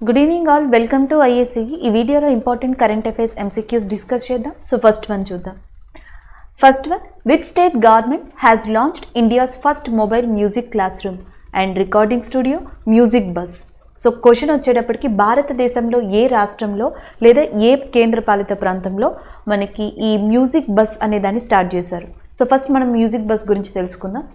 Good evening all, welcome to IAC. ఈ వీడియోలో important current affairs MCQs discuss చేద్దాం. So first one చూద్దాం. First one, which state government has launched India's first mobile music class room and recording studio music bus. So question వచ్చేటప్పటికి భారతదేశంలో ఏ రాష్ట్రంలో లేదా ఏ కేంద్రపాలిత ప్రాంతంలో మనకి ఈ మ్యూజిక్ బస్ అనే దాన్ని స్టార్ట్ చేశారు. సో ఫస్ట్ మనం మ్యూజిక్ బస్ గురించి తెలుసుకుందాం.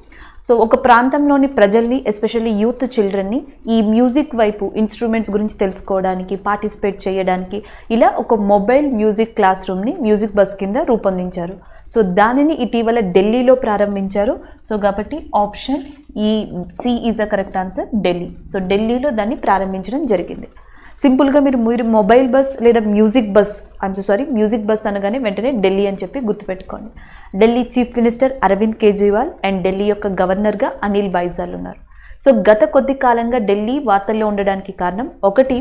సో ఒక ప్రాంతంలోని ప్రజల్ని, ఎస్పెషల్లీ యూత్ చిల్డ్రన్ని ఈ మ్యూజిక్ వైపు, ఇన్స్ట్రుమెంట్స్ గురించి తెలుసుకోవడానికి, పార్టిసిపేట్ చేయడానికి ఇలా ఒక మొబైల్ మ్యూజిక్ క్లాస్ రూమ్ని మ్యూజిక్ బస్ కింద రూపొందించారు. సో దానిని ఇటీవల ఢిల్లీలో ప్రారంభించారు. సో కాబట్టి ఆప్షన్ ఈ C is a correct answer, Delhi. So ఢిల్లీలో దాన్ని ప్రారంభించడం జరిగింది. సింపుల్గా మీరు మొబైల్ బస్ లేదా మ్యూజిక్ బస్ అనగానే వెంటనే ఢిల్లీ అని చెప్పి గుర్తుపెట్టుకోండి. Delhi chief minister Arvind Kejriwal and Delhi యొక్క గవర్నర్గా అనిల్ బైజాల్ ఉన్నారు. సో గత కొద్ది కాలంగా ఢిల్లీ వార్తల్లో ఉండడానికి కారణం ఒకటి,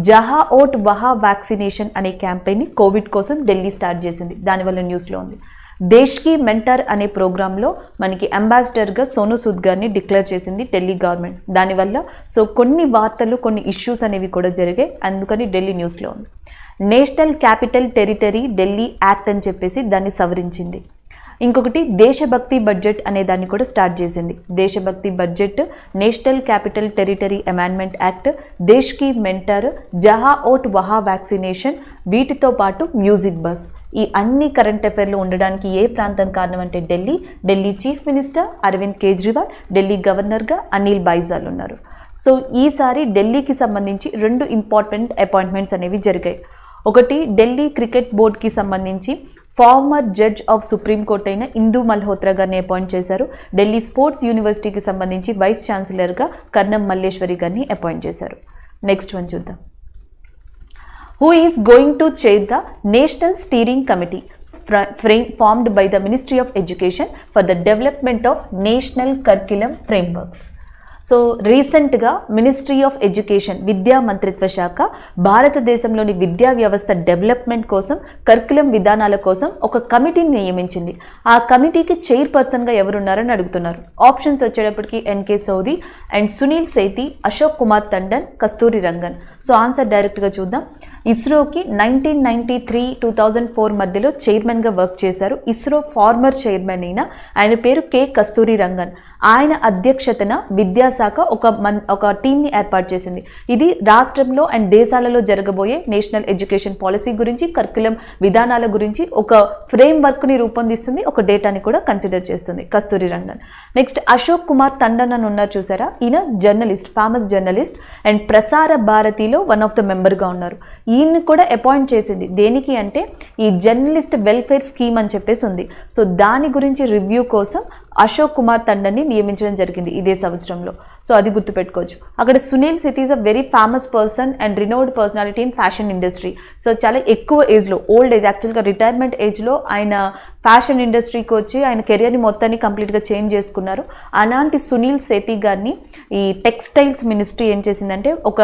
జహా ఓట్ వహా వ్యాక్సినేషన్ అనే క్యాంపెయిన్ని కోవిడ్ కోసం ఢిల్లీ స్టార్ట్ చేసింది, దానివల్ల న్యూస్లో ఉంది. దేశ్కి మెంటర్ అనే ప్రోగ్రాంలో మనకి అంబాసిడర్గా సోను సూద్ గారిని డిక్లేర్ చేసింది ఢిల్లీ గవర్నమెంట్. దానివల్ల సో కొన్ని వార్తలు, కొన్ని ఇష్యూస్ అనేవి కూడా జరిగాయి, అందుకని ఢిల్లీ న్యూస్లో ఉంది. National capital territory Delhi act అని చెప్పేసి దాన్ని సవరించింది. ఇంకొకటి, దేశభక్తి బడ్జెట్ అనే దాన్ని కూడా స్టార్ట్ చేసింది. దేశభక్తి budget, national capital territory amendment act, దేశ్కి మెంటర్, జహా ఓట్ వహా వ్యాక్సినేషన్, వీటితో పాటు మ్యూజిక్ బస్. ఈ అన్ని కరెంట్ అఫైర్లు ఉండడానికి ఏ ప్రాంతం కారణం అంటే ఢిల్లీ. ఢిల్లీ చీఫ్ మినిస్టర్ అరవింద్ కేజ్రీవాల్, ఢిల్లీ గవర్నర్గా అనిల్ బైజాల్ ఉన్నారు. సో ఈసారి ఢిల్లీకి సంబంధించి 2 ఇంపార్టెంట్ అపాయింట్మెంట్స్ అనేవి జరిగాయి. ఒకటి, ఢిల్లీ క్రికెట్ బోర్డ్కి సంబంధించి ఫార్మర్ జడ్జ్ ఆఫ్ సుప్రీంకోర్టు అయిన ఇందు మల్హోత్రా గారిని అపాయింట్ చేశారు. ఢిల్లీ స్పోర్ట్స్ యూనివర్సిటీకి సంబంధించి వైస్ ఛాన్సలర్గా కర్ణం మల్లేశ్వరి గారిని అపాయింట్ చేశారు. నెక్స్ట్ వన్ చూద్దాం. Who is going to chair the national steering committee formed by the Ministry of Education for the development of national curriculum frameworks. So రీసెంట్గా ministry of education, విద్యా మంత్రిత్వ శాఖ భారతదేశంలోని విద్యా వ్యవస్థ డెవలప్మెంట్ కోసం, కరికులం విధానాల కోసం ఒక కమిటీని నియమించింది. ఆ కమిటీకి చైర్పర్సన్గా ఎవరున్నారని అడుగుతున్నారు. ఆప్షన్స్ వచ్చేటప్పటికి ఎన్కే సౌదీ అండ్ సునీల్ సేతి, అశోక్ కుమార్ టండన్, కస్తూరి రంగన్. సో ఆన్సర్ డైరెక్ట్గా చూద్దాం. ఇస్రోకి 1993-2004 మధ్యలో చైర్మన్గా వర్క్ చేశారు. ఇస్రో ఫార్మర్ చైర్మన్ ఆయన పేరు కె కస్తూరి రంగన్. ఆయన అధ్యక్షతన విద్యాశాఖ ఒక టీంని ఏర్పాటు చేసింది. ఇది రాష్ట్రంలో అండ్ దేశాలలో జరగబోయే నేషనల్ ఎడ్యుకేషన్ పాలసీ గురించి, కరికులం విధానాల గురించి ఒక ఫ్రేమ్ వర్క్ని రూపొందిస్తుంది, ఒక డేటాని కూడా కన్సిడర్ చేస్తుంది. కస్తూరి రంగన్. నెక్స్ట్ అశోక్ కుమార్ టండన్ అని ఉన్నారు చూసారా, ఈయన జర్నలిస్ట్, ఫేమస్ జర్నలిస్ట్ అండ్ ప్రసార భారతిలో వన్ ఆఫ్ ద మెంబర్గా ఉన్నారు. ఈయన్ని కూడా అపాయింట్ చేసింది దేనికి అంటే ఈ జర్నలిస్ట్ వెల్ఫేర్ స్కీమ్ అని చెప్పేసి ఉంది. సో దాని గురించి రివ్యూ కోసం అశోక్ కుమార్ టండన్ని నియమించడం జరిగింది ఇదే సంవత్సరంలో. సో అది గుర్తుపెట్టుకోవచ్చు. అక్కడ Sunil Sethi is a very famous person and renowned personality in fashion industry. So చాలా ఎక్కువ ఏజ్లో, ఓల్డ్ ఏజ్, యాక్చువల్గా రిటైర్మెంట్ ఏజ్లో ఆయన ఫ్యాషన్ ఇండస్ట్రీకి వచ్చి ఆయన కెరియర్ని మొత్తాన్ని కంప్లీట్గా చేంజ్ చేసుకున్నారు. అలాంటి సునీల్ సేతి గారిని ఈ టెక్స్టైల్స్ మినిస్ట్రీ ఏం చేసిందంటే ఒక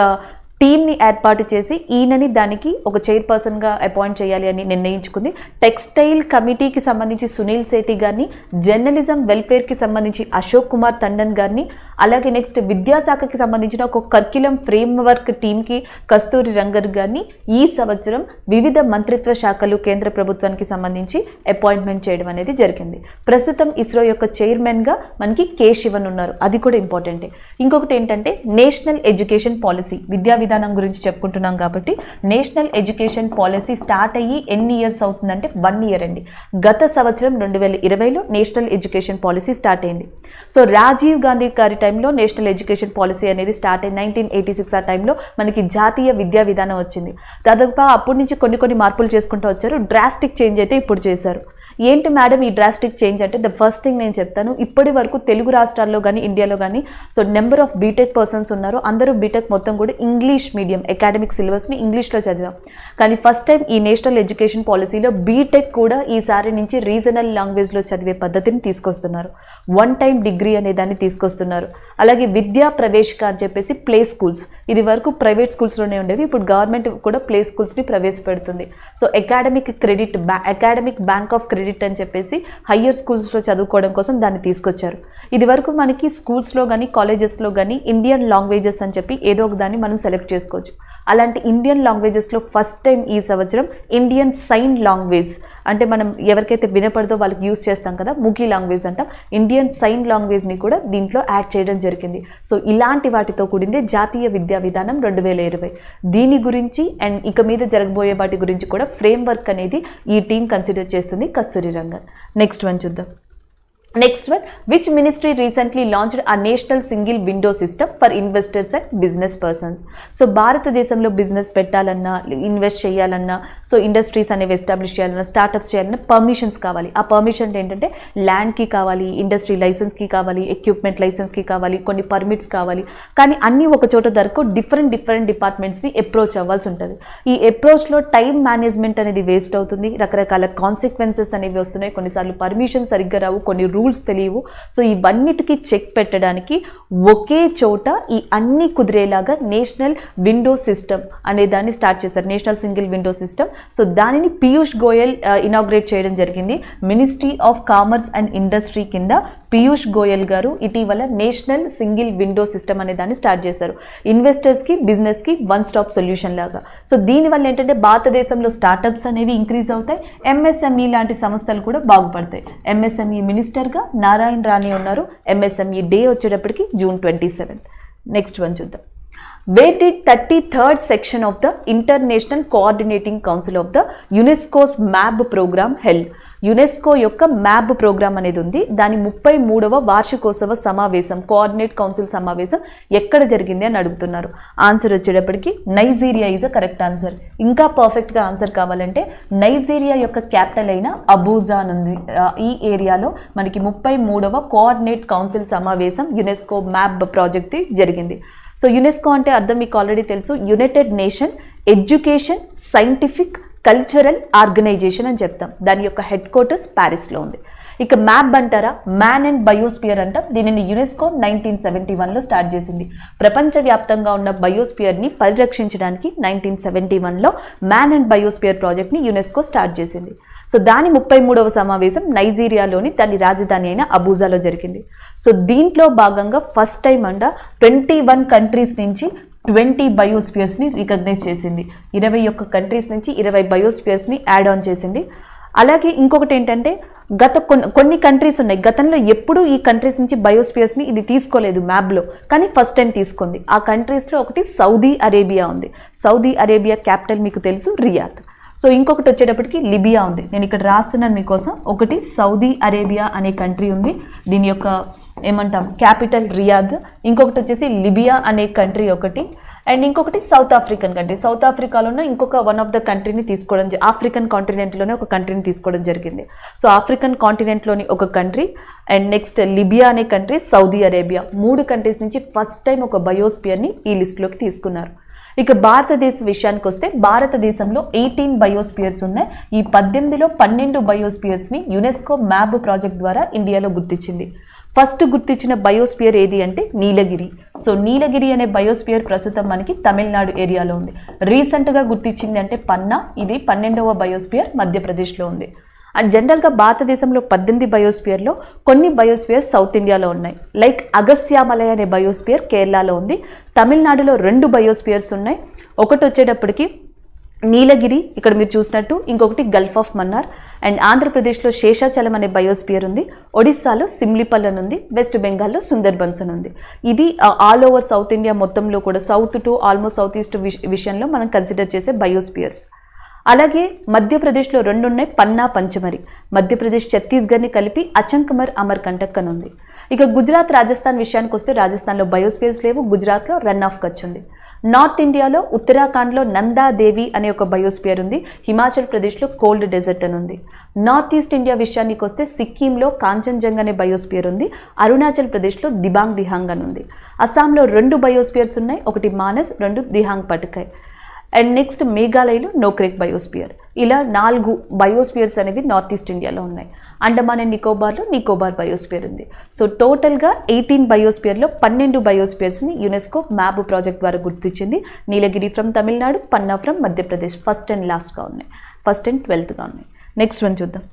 టీమ్ని ఏర్పాటు చేసి ఈయనని దానికి ఒక చైర్పర్సన్గా అపాయింట్ చేయాలి అని నిర్ణయించుకుంది. టెక్స్టైల్ కమిటీకి సంబంధించి సునీల్ సేతి గారిని, జర్నలిజం వెల్ఫేర్కి సంబంధించి అశోక్ కుమార్ టండన్ గారిని, అలాగే నెక్స్ట్ విద్యాశాఖకి సంబంధించిన ఒక కరికులం ఫ్రేమ్వర్క్ టీంకి కస్తూరి రంగన్ గారిని ఈ సంవత్సరం వివిధ మంత్రిత్వ శాఖలు, కేంద్ర ప్రభుత్వానికి సంబంధించి అపాయింట్మెంట్ చేయడం అనేది జరిగింది. ప్రస్తుతం ఇస్రో యొక్క చైర్మన్గా మనకి కె శివన్ ఉన్నారు, అది కూడా ఇంపార్టెంటే. ఇంకొకటి ఏంటంటే నేషనల్ ఎడ్యుకేషన్ పాలసీ, విద్యా విధానం గురించి చెప్పుకుంటున్నాం కాబట్టి నేషనల్ ఎడ్యుకేషన్ పాలసీ స్టార్ట్ అయ్యి ఎన్ని ఇయర్స్ అవుతుందంటే 1 ఇయర్ అండి. గత సంవత్సరం 2020లో నేషనల్ ఎడ్యుకేషన్ పాలసీ స్టార్ట్ అయింది. సో రాజీవ్ గాంధీ గారి టైంలో నేషనల్ ఎడ్యుకేషన్ పాలసీ అనేది స్టార్ట్ అయింది. 1986 ఆ టైంలో మనకి జాతీయ విద్యా విధానం వచ్చింది. దాదాపు అప్పటి నుంచి కొన్ని మార్పులు చేసుకుంటూ వచ్చారు. డ్రాస్టిక్ చేంజ్ అయితే ఇప్పుడు చేశారు. ఏంటి మేడం ఈ డ్రాస్టిక్ చేంజ్ అంటే, ద ఫస్ట్ థింగ్ నేను చెప్తాను, ఇప్పటి వరకు తెలుగు రాష్ట్రాల్లో కానీ ఇండియాలో కానీ so number of B Tech persons ఉన్నారు. అందరూ బీటెక్ మొత్తం కూడా ఇంగ్లీష్ మీడియం అకాడమిక్ సిలబస్ని ఇంగ్లీష్లో చదివాం. కానీ ఫస్ట్ టైం ఈ నేషనల్ ఎడ్యుకేషన్ పాలసీలో బీటెక్ కూడా ఈసారి నుంచి రీజనల్ లాంగ్వేజ్లో చదివే పద్ధతిని తీసుకొస్తున్నారు. 1 టైం డిగ్రీ అనే దాన్ని తీసుకొస్తున్నారు. అలాగే విద్యా ప్రవేశిక అని చెప్పేసి ప్లే స్కూల్స్, ఇది వరకు ప్రైవేట్ స్కూల్స్లోనే ఉండేవి, ఇప్పుడు గవర్నమెంట్ కూడా ప్లే స్కూల్స్ని ప్రవేశపెడుతుంది. So academic bank of credit credit అని చెప్పేసి హయ్యర్ స్కూల్స్లో చదువుకోవడం కోసం దాన్ని తీసుకొచ్చారు. ఇది వరకు మనకి స్కూల్స్లో కానీ కాలేజెస్లో కానీ ఇండియన్ లాంగ్వేజెస్ అని చెప్పి ఏదో ఒక దాన్ని మనం సెలెక్ట్ చేసుకోవచ్చు. అలాంటి ఇండియన్ లాంగ్వేజెస్లో ఫస్ట్ టైం ఈ సంవత్సరం ఇండియన్ సైన్ లాంగ్వేజ్, అంటే మనం ఎవరికైతే వినపడదో వాళ్ళకి యూజ్ చేస్తాం కదా, ముఖీ లాంగ్వేజ్ అంటాం, ఇండియన్ సైన్ లాంగ్వేజ్ని కూడా దీంట్లో యాడ్ చేయడం జరిగింది. సో ఇలాంటి వాటితో కూడిందే జాతీయ విద్యా విధానం 2020. దీని గురించి అండ్ ఇక మీద జరగబోయే వాటి గురించి కూడా ఫ్రేమ్వర్క్ అనేది ఈ టీం కన్సిడర్ చేస్తుంది, కస్తూరి రంగన్. నెక్స్ట్ వన్ చూద్దాం. Next one, which ministry recently launched a national single window system for investors and business persons? So భారతదేశంలో బిజినెస్ పెట్టాలన్నా, ఇన్వెస్ట్ చేయాలన్నా, సో ఇండస్ట్రీస్ అనేవి ఎస్టాబ్లిష్ చేయాలన్నా, స్టార్టప్స్ చేయాలన్నా పర్మిషన్స్ కావాలి. ఆ పర్మిషన్ ఏంటంటే ల్యాండ్కి కావాలి, ఇండస్ట్రీ లైసెన్స్కి కావాలి, ఎక్విప్మెంట్ లైసెన్స్కి కావాలి, కొన్ని పర్మిట్స్ కావాలి. కానీ అన్నీ ఒక చోట దొరకు డిఫరెంట్ డిపార్ట్మెంట్స్ని అప్రోచ్ అవ్వాల్సి ఉంటుంది. ఈ అప్రోచ్లో టైం మేనేజ్మెంట్ అనేది వేస్ట్ అవుతుంది, రకరకాల కాన్సిక్వెన్సెస్ అనేవి వస్తున్నాయి, కొన్నిసార్లు పర్మిషన్ సరిగ్గా రావు, కొన్ని రూల్స్ తెలియవు. సో ఇవన్నిటికీ చెక్ పెట్టడానికి ఒకే చోట ఈ అన్ని కుదిరేలాగా నేషనల్ విండో సిస్టమ్ అనే దాన్ని స్టార్ట్ చేశారు, national single window system. So దానిని పీయూష్ గోయల్ ఇనాగ్రేట్ చేయడం జరిగింది. Ministry of commerce and industry కింద పీయూష్ గోయల్ గారు ఇటీవల నేషనల్ సింగిల్ విండో సిస్టమ్ అనే దాన్ని స్టార్ట్ చేశారు, ఇన్వెస్టర్స్కి బిజినెస్కి వన్ స్టాప్ సొల్యూషన్ లాగా. సో దీనివల్ల ఏంటంటే భారతదేశంలో స్టార్టప్స్ అనేవి ఇంక్రీజ్ అవుతాయి, ఎంఎస్ఎంఈ లాంటి సంస్థలు కూడా బాగుపడతాయి. ఎంఎస్ఎంఈ మినిస్టర్గా నారాయణ రాణి ఉన్నారు. ఎంఎస్ఎంఈ డే వచ్చేటప్పటికి June 27. నెక్స్ట్ వన్ చూద్దాం. Where did 33rd section of the International Coordinating Council of the UNESCO's MAB program held? UNESCO యొక్క మ్యాబ్ ప్రోగ్రామ్ అనేది ఉంది, దాని 33వ వార్షికోత్సవ సమావేశం, కోఆర్డినేట్ కౌన్సిల్ సమావేశం ఎక్కడ జరిగింది అని అడుగుతున్నారు. ఆన్సర్ వచ్చేటప్పటికి Nigeria is a correct answer. ఇంకా పర్ఫెక్ట్గా ఆన్సర్ కావాలంటే నైజీరియా యొక్క క్యాపిటల్ అయిన అబూజా ఉంది. ఈ ఏరియాలో మనకి 33వ కోఆర్డినేట్ కౌన్సిల్ సమావేశం యునెస్కో మ్యాబ్ ప్రాజెక్ట్ జరిగింది. సో యునెస్కో అంటే అర్థం మీకు ఆల్రెడీ తెలుసు, United Nation education scientific cultural organization అని చెప్తాం. దాని యొక్క హెడ్ క్వార్టర్స్ ప్యారిస్లో ఉంది. ఇక మ్యాప్ అంటారా, మ్యాన్ అండ్ బయోస్పియర్ అంటాం. దీనిని యునెస్కో 1971లో స్టార్ట్ చేసింది. ప్రపంచవ్యాప్తంగా ఉన్న బయోస్పియర్ని పరిరక్షించడానికి 1971లో మ్యాన్ అండ్ బయోస్పియర్ ప్రాజెక్ట్ని యునెస్కో స్టార్ట్ చేసింది. సో దాని 33వ సమావేశం నైజీరియాలోని దాని రాజధాని అయిన అబూజాలో జరిగింది. సో దీంట్లో భాగంగా ఫస్ట్ టైం 21 కంట్రీస్ నుంచి 20 బయోస్పియర్స్ని రికగ్నైజ్ చేసింది. 21 కంట్రీస్ నుంచి 20 బయోస్పియర్స్ని యాడ్ ఆన్ చేసింది. అలాగే ఇంకొకటి ఏంటంటే కొన్ని కంట్రీస్ ఉన్నాయి, గతంలో ఎప్పుడూ ఈ కంట్రీస్ నుంచి బయోస్పియర్స్ని ఇది తీసుకోలేదు మ్యాప్లో, కానీ ఫస్ట్ టైం తీసుకుంది. ఆ కంట్రీస్లో ఒకటి సౌదీ అరేబియా ఉంది. సౌదీ అరేబియా క్యాపిటల్ మీకు తెలుసు, రియాద్. సో ఇంకొకటి వచ్చేటప్పటికి లిబియా ఉంది. నేను ఇక్కడ రాస్తున్నాను మీకోసం. ఒకటి సౌదీ అరేబియా అనే కంట్రీ ఉంది, దీని యొక్క ఏమంటాం క్యాపిటల్ రియాద్. ఇంకొకటి వచ్చేసి లిబియా అనే కంట్రీ ఒకటి, అండ్ ఇంకొకటి సౌత్ ఆఫ్రికన్ కంట్రీ. సౌత్ ఆఫ్రికాలోనే ఇంకొక వన్ ఆఫ్ ద కంట్రీని తీసుకోవడం, ఆఫ్రికన్ కాంటినెంట్లోనే ఒక కంట్రీని తీసుకోవడం జరిగింది. సో ఆఫ్రికన్ కాంటినెంట్లోని ఒక కంట్రీ, అండ్ నెక్స్ట్ లిబియా అనే కంట్రీ, సౌదీ అరేబియా, 3 కంట్రీస్ నుంచి ఫస్ట్ టైం ఒక బయోస్పియర్ని ఈ లిస్టులోకి తీసుకున్నారు. ఇక భారతదేశ విషయానికి వస్తే భారతదేశంలో 18 బయోస్పియర్స్ ఉన్నాయి. ఈ 18లో 12 బయోస్పియర్స్ని యునెస్కో మ్యాబ్ ప్రాజెక్ట్ ద్వారా ఇండియాలో గుర్తించింది. ఫస్ట్ గుర్తించిన బయోస్పియర్ ఏది అంటే నీలగిరి. సో నీలగిరి అనే బయోస్పియర్ ప్రస్తుతం మనకి తమిళనాడు ఏరియాలో ఉంది. రీసెంట్గా గుర్తించింది అంటే పన్నా, ఇది 12వ బయోస్పియర్ మధ్యప్రదేశ్లో ఉంది. అండ్ జనరల్గా భారతదేశంలో 18 బయోస్పియర్లో కొన్ని బయోస్పియర్స్ సౌత్ ఇండియాలో ఉన్నాయి. లైక్ అగస్త్యామలై అనే బయోస్పియర్ కేరళలో ఉంది. తమిళనాడులో 2 బయోస్పియర్స్ ఉన్నాయి. ఒకటి వచ్చేటప్పటికి నీలగిరి, ఇక్కడ మీరు చూసినట్టు, ఇంకొకటి గల్ఫ్ ఆఫ్ మన్నార్. అండ్ ఆంధ్రప్రదేశ్లో శేషాచలం అనే బయోస్పియర్ ఉంది. ఒడిస్సాలో సిమ్లిపల్ అని ఉంది. వెస్ట్ బెంగాల్లో సుందర్బన్స్ అని ఉంది. ఇది ఆల్ ఓవర్ సౌత్ ఇండియా మొత్తంలో కూడా south to almost south east విషయంలో మనం కన్సిడర్ చేసే బయోస్పియర్స్. అలాగే మధ్యప్రదేశ్లో 2 ఉన్నాయి, పన్నా, పంచమరి. మధ్యప్రదేశ్ ఛత్తీస్గఢ్ని కలిపి అచంకమర్ అమర్కంటక్ అని ఉంది. ఇక గుజరాత్ రాజస్థాన్ విషయానికి వస్తే రాజస్థాన్లో బయోస్పియర్స్ లేవు, గుజరాత్లో రన్ ఆఫ్ కచ్ ఉంది. నార్త్ ఇండియాలో ఉత్తరాఖండ్లో నందాదేవి అనే ఒక బయోస్పియర్ ఉంది. హిమాచల్ ప్రదేశ్లో కోల్డ్ డెజర్ట్ అని ఉంది. నార్త్ ఈస్ట్ ఇండియా విషయానికి వస్తే సిక్కింలో కాంచన్జంగ్ అనే బయోస్పియర్ ఉంది. అరుణాచల్ ప్రదేశ్లో దిబాంగ్ దిహాంగ్ అని ఉంది. అస్సాంలో 2 బయోస్పియర్స్ ఉన్నాయి, ఒకటి మానస్, 2 దిహాంగ్ పటకాయ్. అండ్ నెక్స్ట్ మేఘాలయలో నోక్రెక్ బయోస్పియర్. ఇలా 4 బయోస్పియర్స్ అనేవి నార్త్ ఈస్ట్ ఇండియాలో ఉన్నాయి. అండమాన్ అండ్ నికోబార్లో నికోబార్ బయోస్పియర్ ఉంది. సో టోటల్గా 18 బయోస్పియర్లో 12 బయోస్పియర్స్ని యునెస్కో మ్యాబ్ ప్రాజెక్ట్ ద్వారా గుర్తించింది. Nilgiri from Tamil Nadu, Panna from Madhya Pradesh first and లాస్ట్గా ఉన్నాయి, ఫస్ట్ అండ్ 12గా ఉన్నాయి. నెక్స్ట్ వన్ చూద్దాం.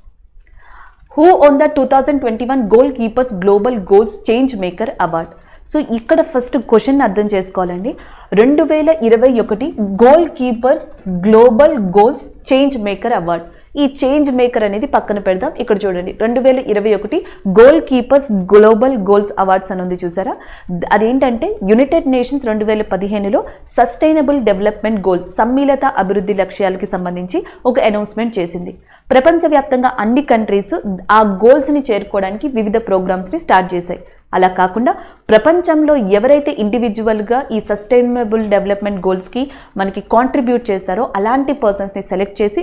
Who won the 2021 goal keepers global goals change maker award. So ఇక్కడ ఫస్ట్ క్వశ్చన్ అర్థం చేసుకోవాలండి. 2021 goal keepers global goals change maker award. ఈ చేంజ్ మేకర్ అనేది పక్కన పెడదాం. ఇక్కడ చూడండి 2021 goal keepers global goals awards అని ఉంది చూసారా. అదేంటంటే యునైటెడ్ నేషన్స్ 2015లో సస్టైనబుల్ డెవలప్మెంట్ గోల్స్ సమ్మిళిత అభివృద్ధి లక్ష్యాలకి సంబంధించి ఒక అనౌన్స్మెంట్ చేసింది. ప్రపంచవ్యాప్తంగా అన్ని కంట్రీస్ ఆ గోల్స్ని చేరుకోవడానికి వివిధ ప్రోగ్రామ్స్ని స్టార్ట్ చేశాయి. అలా కాకుండా ప్రపంచంలో ఎవరైతే ఇండివిజువల్గా ఈ సస్టైనబుల్ డెవలప్మెంట్ గోల్స్కి మనకి కాంట్రిబ్యూట్ చేస్తారో అలాంటి పర్సన్స్ని సెలెక్ట్ చేసి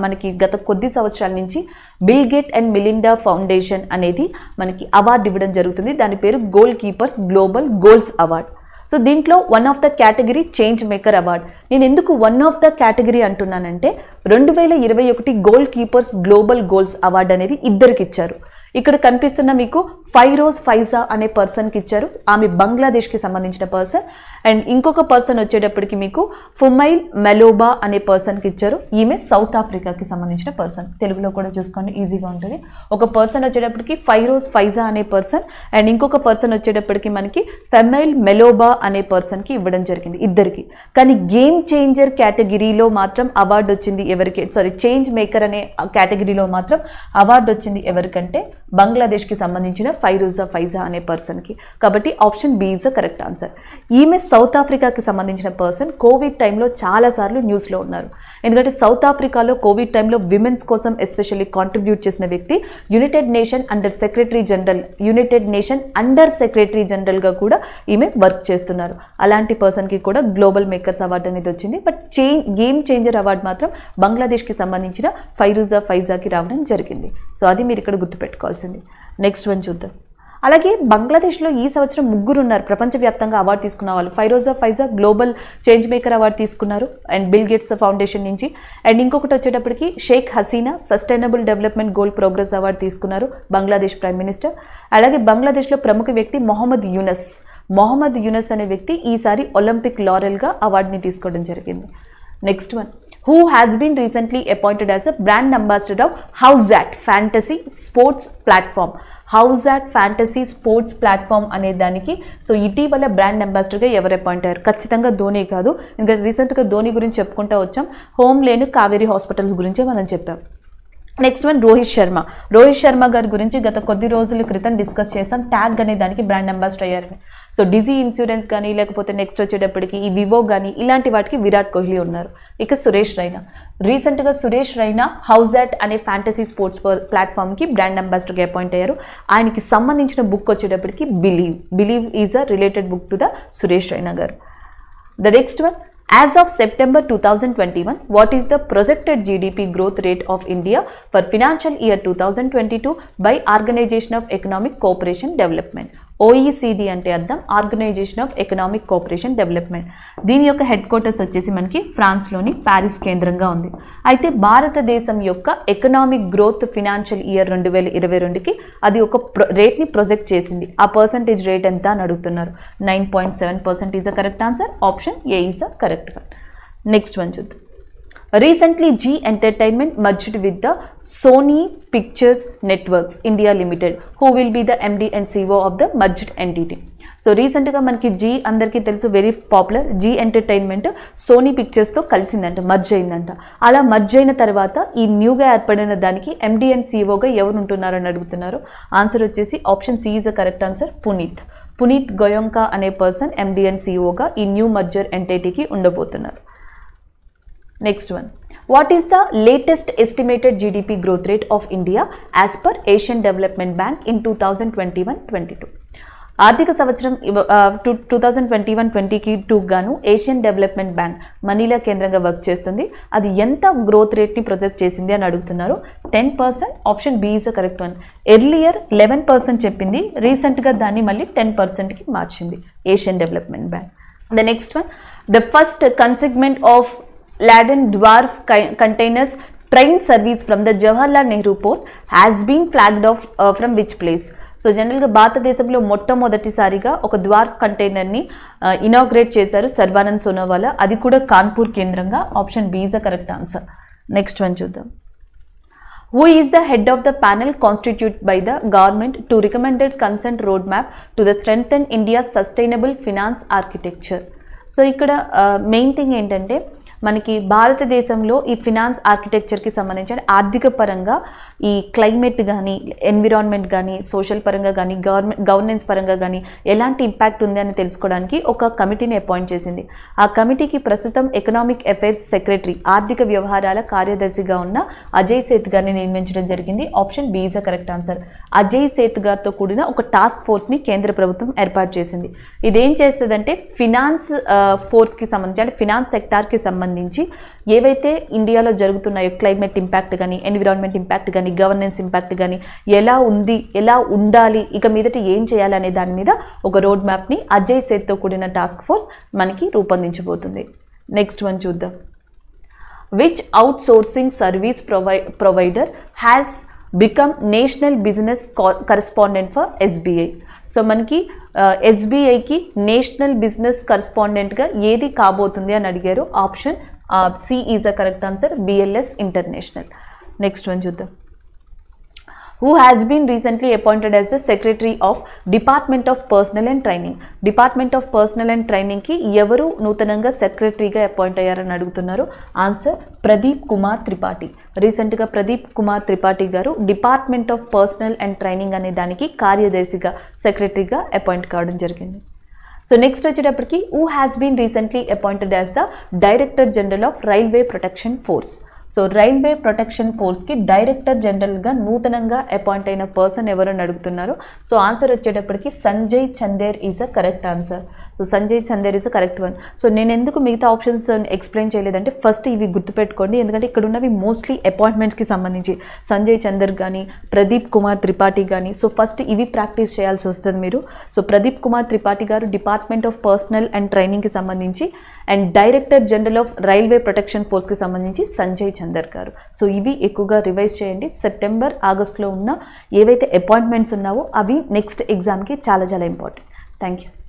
మనకి గత కొద్ది సంవత్సరాల నుంచి Bill Gate and Melinda foundation అనేది మనకి అవార్డు ఇవ్వడం జరుగుతుంది. దాని పేరు goal keepers global goals award. So దీంట్లో one of the category change maker award. నేను ఎందుకు వన్ ఆఫ్ ద కేటగిరీ అంటున్నానంటే 2021 goal keepers global goals award అనేది ఇద్దరికి ఇచ్చారు. ఇక్కడ కనిపిస్తున్న మీకు ఫైరోజ్ ఫైజా అనే పర్సన్కి ఇచ్చారు. ఆమె బంగ్లాదేశ్కి సంబంధించిన పర్సన్. అండ్ ఇంకొక పర్సన్ వచ్చేటప్పటికి మీకు ఫుమైల్ మెలోబా అనే పర్సన్కి ఇచ్చారు. ఈమె సౌత్ ఆఫ్రికాకి సంబంధించిన పర్సన్. తెలుగులో కూడా చూసుకోండి, ఈజీగా ఉంటుంది. ఒక పర్సన్ వచ్చేటప్పటికి ఫైరోజ్ ఫైజా అనే పర్సన్ అండ్ ఇంకొక పర్సన్ వచ్చేటప్పటికి మనకి ఫెమైల్ మెలోబా అనే పర్సన్కి ఇవ్వడం జరిగింది, ఇద్దరికి. కానీ గేమ్ చేంజర్ కేటగిరీలో మాత్రం అవార్డు వచ్చింది ఎవరికి, చేంజ్ మేకర్ అనే కేటగిరీలో మాత్రం అవార్డు వచ్చింది ఎవరికంటే బంగ్లాదేశ్కి సంబంధించిన ఫైరూజా ఫైజా అనే పర్సన్కి. కాబట్టి option B is the correct answer. ఈమె సౌత్ ఆఫ్రికాకి సంబంధించిన పర్సన్. కోవిడ్ టైంలో చాలాసార్లు న్యూస్లో ఉన్నారు. ఎందుకంటే సౌత్ ఆఫ్రికాలో కోవిడ్ టైంలో విమెన్స్ కోసం ఎస్పెషల్లీ కాంట్రిబ్యూట్ చేసిన వ్యక్తి. యునైటెడ్ నేషన్ అండర్ సెక్రటరీ జనరల్గా కూడా ఈమె వర్క్ చేస్తున్నారు. అలాంటి పర్సన్కి కూడా గ్లోబల్ మేకర్స్ అవార్డు అనేది వచ్చింది. బట్ గేమ్ చేంజర్ అవార్డు మాత్రం బంగ్లాదేశ్కి సంబంధించిన ఫైరూజా ఫైజాకి రావడం జరిగింది. సో అది మీరు ఇక్కడ గుర్తుపెట్టుకోవాల్సింది. నెక్స్ట్ వన్ చూద్దాం. అలాగే బంగ్లాదేశ్లో ఈ సంవత్సరం ముగ్గురు ఉన్నారు ప్రపంచవ్యాప్తంగా అవార్డు తీసుకున్న వాళ్ళు. Firoza Faiza global change maker award తీసుకున్నారు అండ్ బిల్ గేట్స్ ఫౌండేషన్ నుంచి. అండ్ ఇంకొకటి వచ్చేటప్పటికి Sheikh Hasina sustainable development goal progress award తీసుకున్నారు, బంగ్లాదేశ్ ప్రైమ్ మినిస్టర్. అలాగే బంగ్లాదేశ్లో ప్రముఖ వ్యక్తి మొహమ్మద్ యూనస్ అనే వ్యక్తి ఈసారి ఒలింపిక్ లారెల్గా అవార్డుని తీసుకోవడం జరిగింది. Next one. Who has been recently appointed as a brand ambassador of Howzat Fantasy Sports Platform. Howzat Fantasy Sports Platform అనే దానికి సో ఇటీవల బ్రాండ్ అంబాసిడర్గా ఎవరు అపాయింట్ అయ్యారు? ఖచ్చితంగా ధోని కాదు. ఎందుకంటే రీసెంట్గా ధోని గురించి చెప్పుకుంటూ వచ్చాం. హోమ్ లేని కావేరీ హాస్పిటల్స్ గురించే మనం చెప్పాం. నెక్స్ట్ వన్ రోహిత్ శర్మ గారి గురించి గత కొద్ది రోజుల క్రితం డిస్కస్ చేసాం. ట్యాగ్ అనే దానికి బ్రాండ్ అంబాసిడర్ అయ్యారని. సో డిజీ ఇన్సూరెన్స్ కానీ లేకపోతే నెక్స్ట్ వచ్చేటప్పటికి ఈ వివో కానీ ఇలాంటి వాటికి విరాట్ కోహ్లీ ఉన్నారు. ఇక రీసెంట్గా సురేష్ రైనా హౌజాట్ అనే ఫ్యాంటసీ స్పోర్ట్స్ ప్లాట్ఫామ్కి బ్రాండ్ అంబాసిడర్గా అపాయింట్ అయ్యారు. ఆయనకి సంబంధించిన బుక్ వచ్చేటప్పటికి believe is a related book to the Suresh Raina గారు. The next one. As of September 2021, what is the projected GDP growth rate of India for financial year 2022 by Organization of Economic Cooperation Development? OECD అంటే అర్థం organization of economic cooperation development. దీని యొక్క head quarters వచ్చేసి మనకి ఫ్రాన్స్లోని Paris కేంద్రంగా ఉంది. అయితే భారతదేశం యొక్క ఎకనామిక్ గ్రోత్ ఫినాన్షియల్ ఇయర్ 2022కి అది ఒక రేట్ని ప్రొజెక్ట్ చేసింది. ఆ పర్సంటేజ్ రేట్ ఎంత అని అడుగుతున్నారు. 9.7% is a correct answer. Option A is a correct one. Next one చూద్దాం. Recently, G Entertainment merged with the Sony Pictures Networks India Limited. Who will be the MD and CEO of the merged entity? So రీసెంట్గా మనకి జీ అందరికీ తెలుసు, very popular. Zee entertainment Sony పిక్చర్స్తో కలిసిందంట, merge అయిందంట. అలా merge అయిన తర్వాత ఈ న్యూగా ఏర్పడిన దానికి ఎండి అండ్ సిఓగా ఎవరు ఉంటున్నారని అడుగుతున్నారు. ఆన్సర్ వచ్చేసి option C is a correct answer. Puneet Goenka అనే పర్సన్ ఎండి అండ్ సిఓగా ఈ న్యూ మర్జర్ ఎంటిటీకి ఉండబోతున్నారు. Next one. What is the latest estimated GDP growth rate of India as per Asian Development Bank in 2021-22? ఆర్థిక సంవత్సరం 2021-22 గాను ఏషియన్ డెవలప్మెంట్ బ్యాంక్ మనీలా కేంద్రంగా work చేస్తుంది. అది ఎంత గ్రోత్ రేట్ని ప్రొజెక్ట్ చేసింది అని అడుగుతున్నారు. 10%. Option B is a correct one. Earlier 11% చెప్పింది, రీసెంట్గా దాన్ని మళ్ళీ 10%కి మార్చింది Asian development bank. The next one. The first consignment of laden dwarf containers train service from the Jawaharlal Nehru port has been flagged off from which place? So జనరల్గా భారతదేశంలో మొట్టమొదటిసారిగా ఒక ద్వార్ఫ్ కంటైనర్ని ఇనాగ్రేట్ చేశారు సర్బానంద్ సోనోవాలా. అది కూడా కాన్పూర్ కేంద్రంగా. Option B is a correct answer. Next one చూద్దాం. Who is the head of the panel constituted by the government to recommended consent roadmap to the strengthen India's sustainable finance architecture? So ఇక్కడ main thing ఏంటంటే మనకి భారతదేశంలో ఈ finance ఆర్కిటెక్చర్కి సంబంధించిన ఆర్థిక పరంగా ఈ క్లైమేట్ కానీ ఎన్విరాన్మెంట్ కానీ సోషల్ పరంగా కానీ గవర్నెన్స్ పరంగా కానీ ఎలాంటి ఇంపాక్ట్ ఉంది అని తెలుసుకోవడానికి ఒక కమిటీని అపాయింట్ చేసింది. ఆ కమిటీకి ప్రస్తుతం ఎకనామిక్ అఫైర్స్ సెక్రటరీ ఆర్థిక వ్యవహారాల కార్యదర్శిగా ఉన్న అజయ్ సేత్ గారిని నియమించడం జరిగింది. Option B is the correct answer. Ajay Seth గారితో కూడిన ఒక టాస్క్ ఫోర్స్ని కేంద్ర ప్రభుత్వం ఏర్పాటు చేసింది. ఇదేం చేస్తుందంటే ఫినాన్స్ ఫోర్స్కి సంబంధించి అంటే ఫినాన్స్ సెక్టార్కి సంబంధించి ఏవైతే ఇండియాలో జరుగుతున్నాయో క్లైమేట్ ఇంపాక్ట్ కానీ ఎన్విరాన్మెంట్ ఇంపాక్ట్ కానీ గవర్నెన్స్ ఇంపాక్ట్ కానీ ఎలా ఉంది, ఎలా ఉండాలి, ఇక మీదట ఏం చేయాలనే దాని మీద ఒక రోడ్ మ్యాప్ని అజయ్ సేత్తో కూడిన టాస్క్ ఫోర్స్ మనకి రూపొందించబోతుంది. నెక్స్ట్ వన్ చూద్దాం. Which outsourcing service provider has become national business correspondent for SBI? So మనకి ఎస్బీఐకి నేషనల్ బిజినెస్ కరెస్పాండెంట్గా ఏది కాబోతుంది అని అడిగారు. Option C is a correct answer, BLS international. Next one చూద్దాం. Who has been recently appointed as the Secretary of Department of Personnel and Training? Department of Personnel and Training కి ఎవరు నూతనంగా సెక్రటరీగా అపాయింట్ అయ్యారని అడుగుతున్నారు. ఆన్సర్ ప్రదీప్ కుమార్ త్రిపాఠి. రీసెంట్గా ప్రదీప్ కుమార్ త్రిపాఠి గారు department of personal and training అనే దానికి కార్యదర్శిగా సెక్రటరీగా అపాయింట్ కావడం జరిగింది. సో నెక్స్ట్ వచ్చేటప్పటికి who has been recently appointed as the Director General of Railway Protection Force? So railway protection ఫోర్స్కి డైరెక్టర్ జనరల్గా నూతనంగా అపాయింట్ అయిన పర్సన్ ఎవరని అడుగుతున్నారు. సో ఆన్సర్ వచ్చేటప్పటికి Sanjay Chander is a correct answer. So Sanjay Chander is a correct one. So నేను ఎందుకు మిగతా ఆప్షన్స్ ఎక్స్ప్లెయిన్ చేయలేదంటే ఫస్ట్ ఇవి గుర్తుపెట్టుకోండి, ఎందుకంటే ఇక్కడ ఉన్నవి మోస్ట్లీ అపాయింట్మెంట్స్కి సంబంధించి సంజయ్ చందర్ కానీ ప్రదీప్ కుమార్ త్రిపాఠి కానీ. సో ఫస్ట్ ఇవి ప్రాక్టీస్ చేయాల్సి వస్తుంది మీరు. సో ప్రదీప్ కుమార్ త్రిపాఠి గారు డిపార్ట్మెంట్ ఆఫ్ పర్సనల్ అండ్ ట్రైనింగ్కి సంబంధించి, and director general of railway protection ఫోర్స్కి సంబంధించి సంజయ్ చందర్ గారు. సో ఇవి ఎక్కువగా రివైజ్ చేయండి. సెప్టెంబర్ ఆగస్టులో ఉన్న ఏవైతే అపాయింట్మెంట్స్ ఉన్నావో అవి నెక్స్ట్ ఎగ్జామ్కి చాలా చాలా ఇంపార్టెంట్. Thank you.